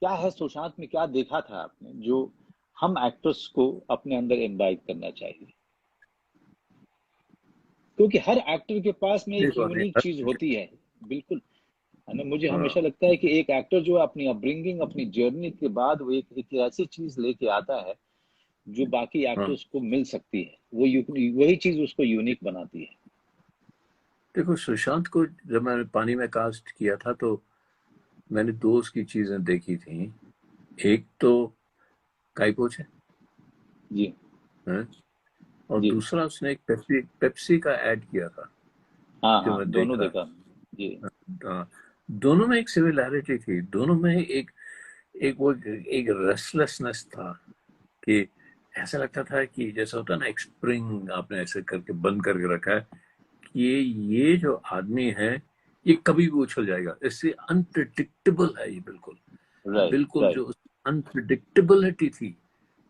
Speaker 3: क्या है सुशांत में, क्या देखा था आपने जो हम actors को अपने अंदर इनवाइट करना चाहिए? क्योंकि हर एक्टर के पास में एक
Speaker 2: देखो अभी
Speaker 3: यूनिक चीज होती है। बिल्कुल, है ना? मुझे हमेशा
Speaker 2: हाँ
Speaker 3: लगता है कि एक एक्टर जो अपनी अपब्रिंगिंग, अपनी जर्नी के बाद वो एक ऐसी चीज लेके आता है जो बाकी
Speaker 2: हाँ,
Speaker 3: एक्टर्स को मिल सकती है, वही चीज उसको यूनिक बनाती है।
Speaker 2: देखो सुशांत को जब मैंने पानी में कास्ट किया था तो मैंने दो उसकी चीजें देखी थी। एक तो काइपोच
Speaker 3: जी
Speaker 2: है, और
Speaker 3: जी
Speaker 2: दूसरा उसने एक पेप्सी पेप्सी का ऐड किया था
Speaker 3: हाँ
Speaker 2: जो
Speaker 3: हाँ,
Speaker 2: मैं
Speaker 3: दोनों
Speaker 2: देखा।
Speaker 3: देखा। जी
Speaker 2: हाँ, दोनों में एक सिमिलैरिटी थी, दोनों में एक एक वो एक रेस्टलेसनेस था, कि ऐसा लगता था कि जैसा होता है ना, एक स्प्रिंग आपने ऐसे करके बंद करके रखा है, कि ये जो आदमी है ये कभी भी उछल जाएगा, इससे अनप्रिडिक्टेबल है ये, बिल्कुल
Speaker 3: राइट
Speaker 2: बिल्कुल
Speaker 3: राइट।
Speaker 2: जो अनप्रिडिक्टेबिलिटी थी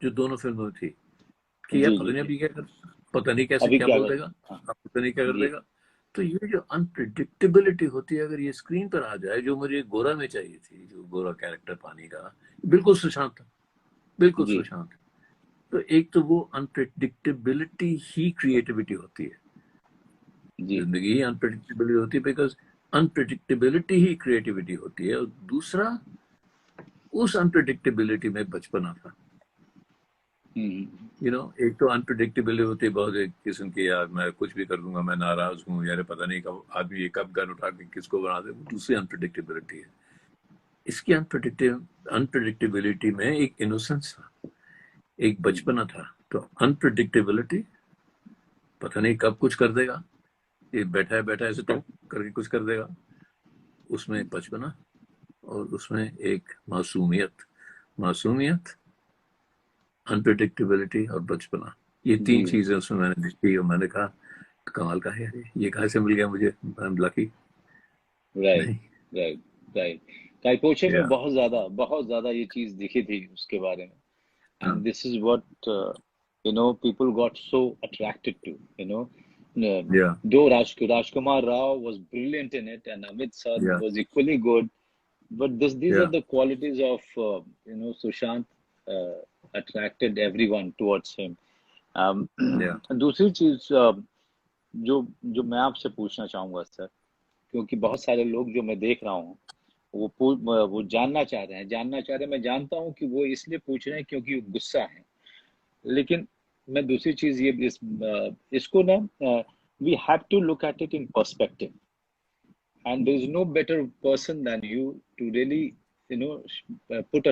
Speaker 2: जो दोनों फिल्मों में थी, कि यार
Speaker 3: जी
Speaker 2: पता
Speaker 3: जी
Speaker 2: नहीं
Speaker 3: जी
Speaker 2: अभी क्या पता नहीं कैसे
Speaker 3: अभी
Speaker 2: क्या
Speaker 3: क्या
Speaker 2: बोल
Speaker 3: कर,
Speaker 2: देगा,
Speaker 3: हाँ
Speaker 2: अब पता नहीं क्या कर
Speaker 3: जी
Speaker 2: देगा। तो ये जो अनप्रिडिक्टेबिलिटी होती है, अगर ये स्क्रीन पर आ जाए, जो मुझे गोरा में चाहिए थी, जो गोरा कैरेक्टर पानी का, बिल्कुल सुशांत था, बिल्कुल
Speaker 3: जी
Speaker 2: सुशांत। तो एक तो वो अनप्रिडिक्टेबिलिटी ही क्रिएटिविटी होती है,
Speaker 3: जी
Speaker 2: जिंदगी ही अनप्रिडिक्टेबिलिटी होती है, बिकॉज अनप्रिडिक्टेबिलिटी ही क्रिएटिविटी होती है। और दूसरा, उस अनप्रिडिक्टेबिलिटी में बचपना था। एक तो अनप्रिडिक्टेबिलिटी होती है बहुत, एक किस्म की, यार मैं कुछ भी कर दूंगा, मैं नाराज हूँ यार, पता नहीं कब आदमी ये कब गन उठा के किसको बना दे, वो दूसरी अनप्रिडिक्टेबिलिटी है। इसकी अनप्रिडिक्टेबिलिटी में एक इनोसेंस था, एक बचपना था। तो अनप्रिडिक्टेबिलिटी, पता नहीं कब कुछ कर देगा, ये बैठा है बैठा ऐसे तो करके कुछ कर देगा, उसमें बचपना, और उसमें एक मासूमियत। मासूमियत, अनप्रिडिक्टेबिलिटी और बचपना, ये
Speaker 3: जी
Speaker 2: तीन चीजें उसमें मैंने देखी, और मैंने कहा कमाल का है यार, ये कहाँ से मिल गया मुझे, आई एम लकी।
Speaker 3: राइट
Speaker 2: नहीं,
Speaker 3: राइट राइट। काइपोचे में
Speaker 2: या
Speaker 3: बहुत ज्यादा ये चीज दिखी थी उसके बारे में,
Speaker 2: हाँ,
Speaker 3: and this is what people got so attracted to,
Speaker 2: या
Speaker 3: though Rajkumar Rao was brilliant in it and Amit sir
Speaker 2: या
Speaker 3: was equally good, but these
Speaker 2: या
Speaker 3: are the qualities of Sushant attracted everyone towards him. um,
Speaker 2: या
Speaker 3: दूसरी चीज जो जो मैं आपसे पूछना चाहूंगा सर, क्योंकि बहुत सारे लोग जो मैं देख रहा हूँ वो जानना चाह रहे हैं, मैं जानता हूँ कि वो इसलिए पूछ रहे हैं क्योंकि वो गुस्सा है, लेकिन मैं दूसरी चीज ये इसको ना, we have to look at it in perspective, and there is no better person than you to really put a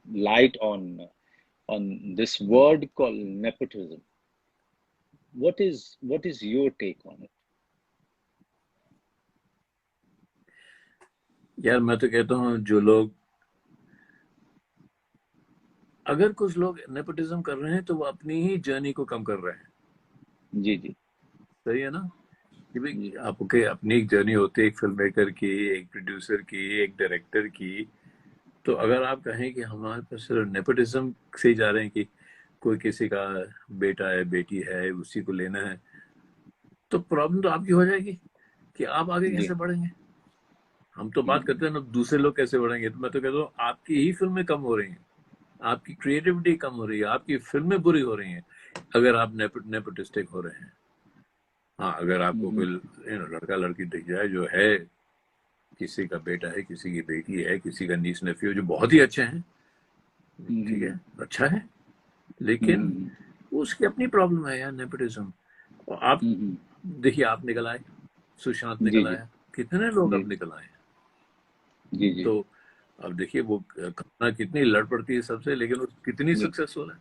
Speaker 3: light on this word called nepotism. What is your take on it?
Speaker 2: यार मैं तो कहता हूँ, जो लोग, अगर कुछ लोग नेपोटिज्म कर रहे हैं तो वो अपनी ही जर्नी को कम कर रहे हैं।
Speaker 3: जी जी
Speaker 2: सही है ना, कि भाई
Speaker 3: जी
Speaker 2: आपके अपनी एक जर्नी होती है, एक फिल्म मेकर की, एक प्रोड्यूसर की, एक डायरेक्टर की। तो अगर आप कहें कि हमारे पास सिर्फ नेपोटिज्म से ही जा रहे हैं, कि कोई किसी का बेटा है बेटी है उसी को लेना है, तो प्रॉब्लम तो आपकी हो जाएगी कि आप आगे
Speaker 3: जी
Speaker 2: कैसे बढ़ेंगे। हम तो बात करते हैं ना दूसरे लोग कैसे बढ़ेंगे, तो मैं तो कहता हूँ आपकी ही फिल्में कम हो रही हैं, आपकी क्रिएटिविटी कम हो रही है, आपकी फिल्में बुरी हो रही हैं, अगर आप नेपोटिस्टिक हो रहे हैं। हाँ, अगर आपको कोई लड़का लड़की दिख जाए जो है, किसी का बेटा है, किसी की बेटी है, किसी का नीस नेफ्यू, जो बहुत ही अच्छे हैं, ठीक है, अच्छा है, लेकिन उसकी अपनी प्रॉब्लम है यार, नेपोटिज्म। और आप देखिए, आप निकल आए, सुशांत
Speaker 3: जी
Speaker 2: निकल
Speaker 3: जी
Speaker 2: आया, कितने लोग
Speaker 3: जी
Speaker 2: अब निकल आए।
Speaker 3: जी जी
Speaker 2: तो अब देखिए, वो कल्पना कितनी लड़ पड़ती है सबसे, लेकिन वो कितनी
Speaker 3: जी
Speaker 2: सक्सेसफुल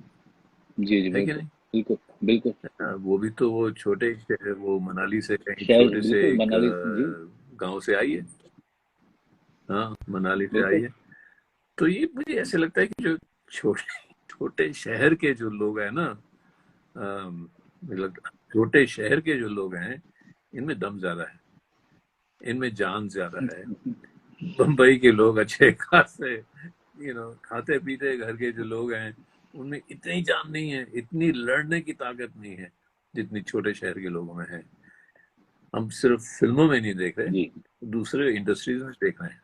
Speaker 3: जी जी,
Speaker 2: है कि
Speaker 3: बिल्कुल
Speaker 2: नहीं।
Speaker 3: बिल्कुल बिल्कुल।
Speaker 2: वो भी तो वो छोटे वो मनाली से कहीं
Speaker 3: शायद
Speaker 2: छोटे से
Speaker 3: बिल्कुल
Speaker 2: एक
Speaker 3: मनाली जी
Speaker 2: गांव से आई है। हाँ, मनाली से आई
Speaker 3: बिल्कुल।
Speaker 2: है। तो ये मुझे ऐसे लगता है कि जो छोटे छोटे शहर के जो लोग हैं ना, मुझे लगता है छोटे शहर के जो लोग हैं, इनमें दम ज्यादा है, इनमें जान ज्यादा है। बम्बई के लोग अच्छे खासे खाते पीते घर के जो लोग हैं, उनमें इतनी जान नहीं है, इतनी लड़ने की ताकत नहीं है जितनी छोटे शहर के लोगों में है। हम सिर्फ फिल्मों में नहीं देख रहे,
Speaker 3: जी
Speaker 2: दूसरे इंडस्ट्रीज में देख रहे हैं।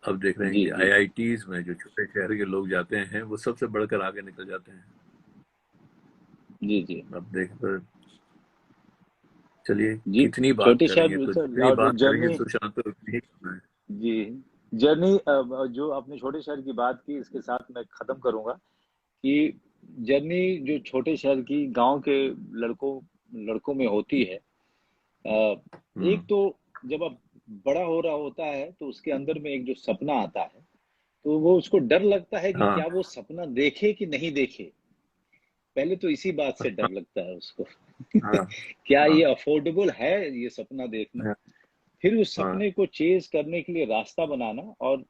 Speaker 2: अब देख रहे हैं
Speaker 3: जी
Speaker 2: कि
Speaker 3: जी
Speaker 2: आईआईटीज में जो छोटे शहर के लोग जाते हैं, वो सबसे बढ़कर आगे निकल जाते हैं।
Speaker 3: जी जी
Speaker 2: अब देख पर, चलिए
Speaker 3: जी।
Speaker 2: कितनी बात
Speaker 3: छोटे
Speaker 2: करेंगे,
Speaker 3: शहर
Speaker 2: तो
Speaker 3: सर,
Speaker 2: जितनी
Speaker 3: और
Speaker 2: बात करेंगे
Speaker 3: जर्नी
Speaker 2: सुशांत तो उतनी ही कम है।
Speaker 3: जी, जर्नी जो आपने छोटे शहर की बात की, इसके साथ मैं खत्म करूंगा कि जर्नी जो छोटे शहर की गांव के लड़कों लड़कों में होती है,
Speaker 2: हम्म,
Speaker 3: एक तो जब अब बड़ा हो रहा होता है तो उसके अंदर में एक जो सपना आता है, तो वो उसको डर लगता है कि
Speaker 2: हाँ
Speaker 3: क्या वो सपना देखे कि नहीं देखे। पहले तो इसी बात से डर लगता है उसको
Speaker 2: हाँ
Speaker 3: क्या
Speaker 2: हाँ
Speaker 3: ये अफोर्डेबल है ये सपना देखना।
Speaker 2: हाँ
Speaker 3: फिर उस
Speaker 2: हाँ
Speaker 3: सपने को चेज करने के लिए रास्ता बनाना, और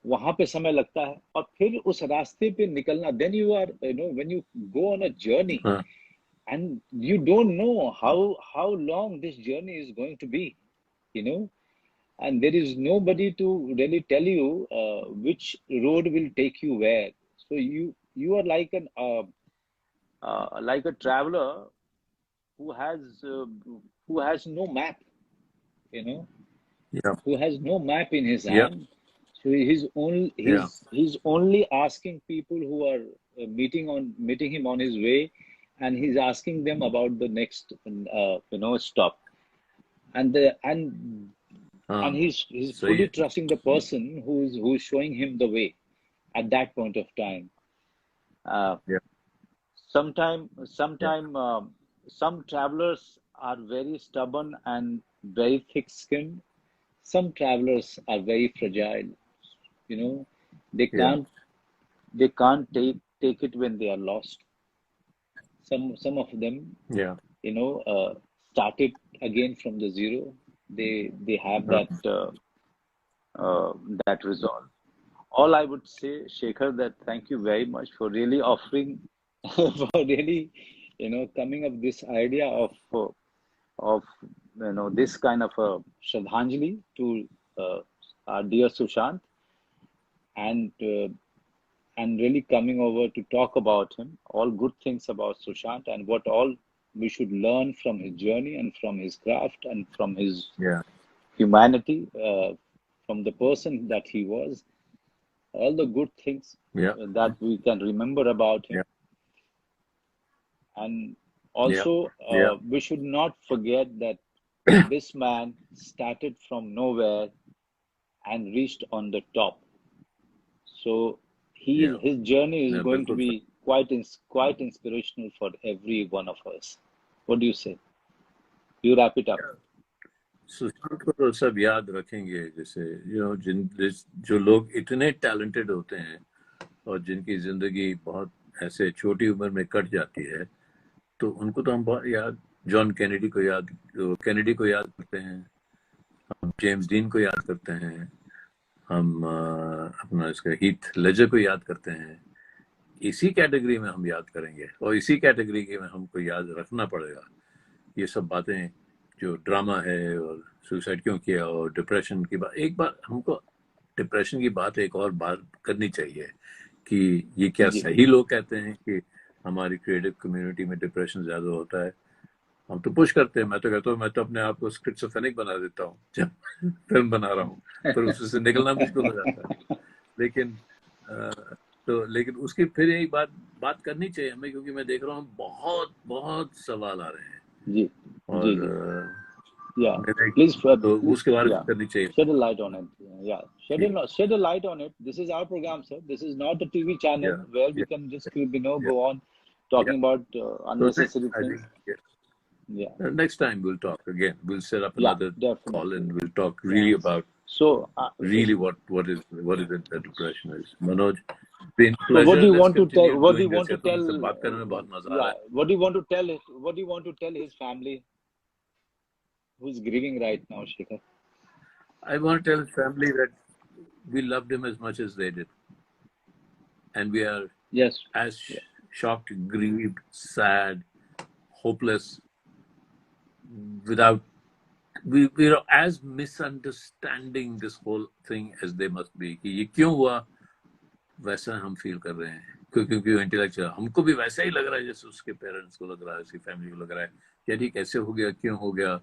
Speaker 3: वहां पे समय लगता है, और फिर उस रास्ते पे निकलना, then you are when you go on a journey,
Speaker 2: हाँ
Speaker 3: and you don't know how long this journey is going to be, you know and there is nobody to really tell you which road will take you where. So you are like an like a traveler who has no map, you know,
Speaker 2: Yeah.
Speaker 3: who has no map in his
Speaker 2: Yeah.
Speaker 3: hand. So
Speaker 2: Yeah.
Speaker 3: he's only asking people who are meeting him on his way, and he's asking them about the next stop, and the and he's
Speaker 2: सही
Speaker 3: fully
Speaker 2: है.
Speaker 3: trusting the person who's showing him the way at that point of time. Uh,
Speaker 2: Yeah.
Speaker 3: sometime
Speaker 2: Yeah.
Speaker 3: sometime some travelers are very stubborn and very thick-skinned. Some travelers are very fragile. You know, they
Speaker 2: Yeah.
Speaker 3: can't take it when they are lost. Some of them,
Speaker 2: Yeah.
Speaker 3: started again from the zero. They have
Speaker 2: Uh,
Speaker 3: that resolve. All I would say, Shekhar, that thank you very much for really offering, for really, coming up this idea of this kind of a Shraddhanjali to our dear Sushant, and really coming over to talk about him, all good things about Sushant, and what all we should learn from his journey and from his craft and from his
Speaker 2: yeah.
Speaker 3: humanity, from the person that he was, all the good things
Speaker 2: Yeah.
Speaker 3: that we can remember about him.
Speaker 2: Yeah.
Speaker 3: And
Speaker 2: Yeah.
Speaker 3: also,
Speaker 2: Yeah.
Speaker 3: we should not forget that this man started from nowhere and reached on the top. So
Speaker 2: Yeah.
Speaker 3: his journey is
Speaker 2: Yeah.
Speaker 3: going to
Speaker 2: बिल्कुल सही.
Speaker 3: be quite inspirational for every one of us. What do you say? You wrap it up.
Speaker 2: Sushant को तो सब याद रखेंगे, जैसे जो लोग इतने टैलेंटेड होते हैं और जिनकी जिंदगी बहुत ऐसे छोटी उम्र में कट जाती है, तो उनको तो हम बहुत जॉन कैनेडी को याद करते हैं, हम जेम्स डीन को याद करते हैं, हम अपना इसका हीथ लेजर को याद करते हैं. इसी कैटेगरी में हम याद करेंगे और इसी कैटेगरी में हमको याद रखना पड़ेगा. ये सब बातें जो ड्रामा है और सुसाइड क्यों किया और डिप्रेशन की बात, एक बार हमको डिप्रेशन की बात एक और बात करनी चाहिए कि ये क्या सही लोग कहते हैं कि हमारी क्रिएटिव कम्युनिटी में डिप्रेशन ज्यादा होता है. हम तो पुश करते हैं. मैं तो कहता हूँ, मैं तो अपने आप को स्किज़ोफ्रेनिक बना देता हूँ जब फिल्म बना रहा हूँ, पर उससे निकलना मुश्किल हो जाता है. लेकिन उसकी फिर एक बात करनी चाहिए हमें, क्योंकि मैं देख रहा हूँ बहुत बहुत सवाल आ रहे हैं.
Speaker 3: जी.
Speaker 2: और
Speaker 3: Please,
Speaker 2: तो उसके बारे में करनी चाहिए.
Speaker 3: Shed a light on it. Shed a light on it. This is our program, sir. This is not a TV channel where we can just go on talking about unnecessary things.
Speaker 2: Next time we'll talk again. We'll set up another call and we'll talk really about really what is it that depression is. Manoj, been pleasure.
Speaker 3: What do you want to tell?
Speaker 2: What do you want to tell?
Speaker 3: What do you want to tell it? What do you want to tell his family who's grieving right now, Shekhar?
Speaker 2: I want to tell his family that we loved him as much as they did, and we are as shocked, grieved, sad, hopeless. We're as misunderstanding this whole thing as they must be. कि ये क्यों हुआ, वैसा हम feel कर रहे हैं, क्योंकि इंटेलेक्चुअल हमको भी वैसा ही लग रहा है जैसे उसके पेरेंट्स को लग रहा है, उसकी फैमिली को लग रहा है. यानी कैसे हो गया, क्यों हो गया,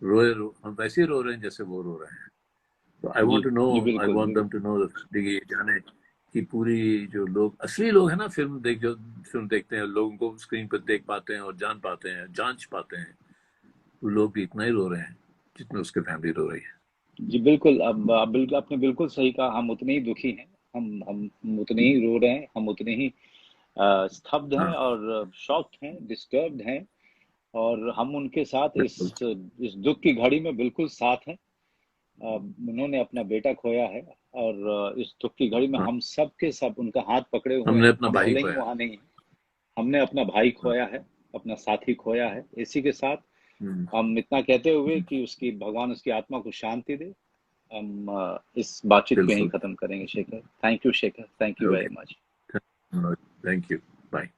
Speaker 2: हम वैसे ही रो रहे हैं जैसे वो रो रहे हैं. तो I want them to know that जाने कि पूरी जो लोग असली लोग हैं ना, फिल्म देखते हैं, लोगों को स्क्रीन पर देख पाते हैं और जांच पाते हैं, वो लोग भी इतना ही रो रहे हैं जितना उसके फैमिली रो रही है.
Speaker 3: जी बिल्कुल. अब आपने बिल्कुल सही कहा. हम उतने ही दुखी हैं, हम उतने ही रो रहे हैं, हम उतने ही स्तब्ध हैं और शॉक्ड हैं, डिस्टर्ब्ड हैं, और हम उनके साथ इस दुख की घड़ी में बिल्कुल साथ हैं. उन्होंने अपना बेटा खोया है और इस दुख की घड़ी में हम सब के सब उनका हाथ पकड़े हुए
Speaker 2: हमने अपना भाई
Speaker 3: खोया. वहां नहीं है, हमने अपना भाई खोया है, अपना साथी खोया है. इसी के साथ हम इतना कहते हुए कि भगवान उसकी आत्मा को शांति दे, हम इस बातचीत को यहीं खत्म करेंगे. Shekhar, thank you. Shekhar, thank you very much.
Speaker 2: Thank you. Bye.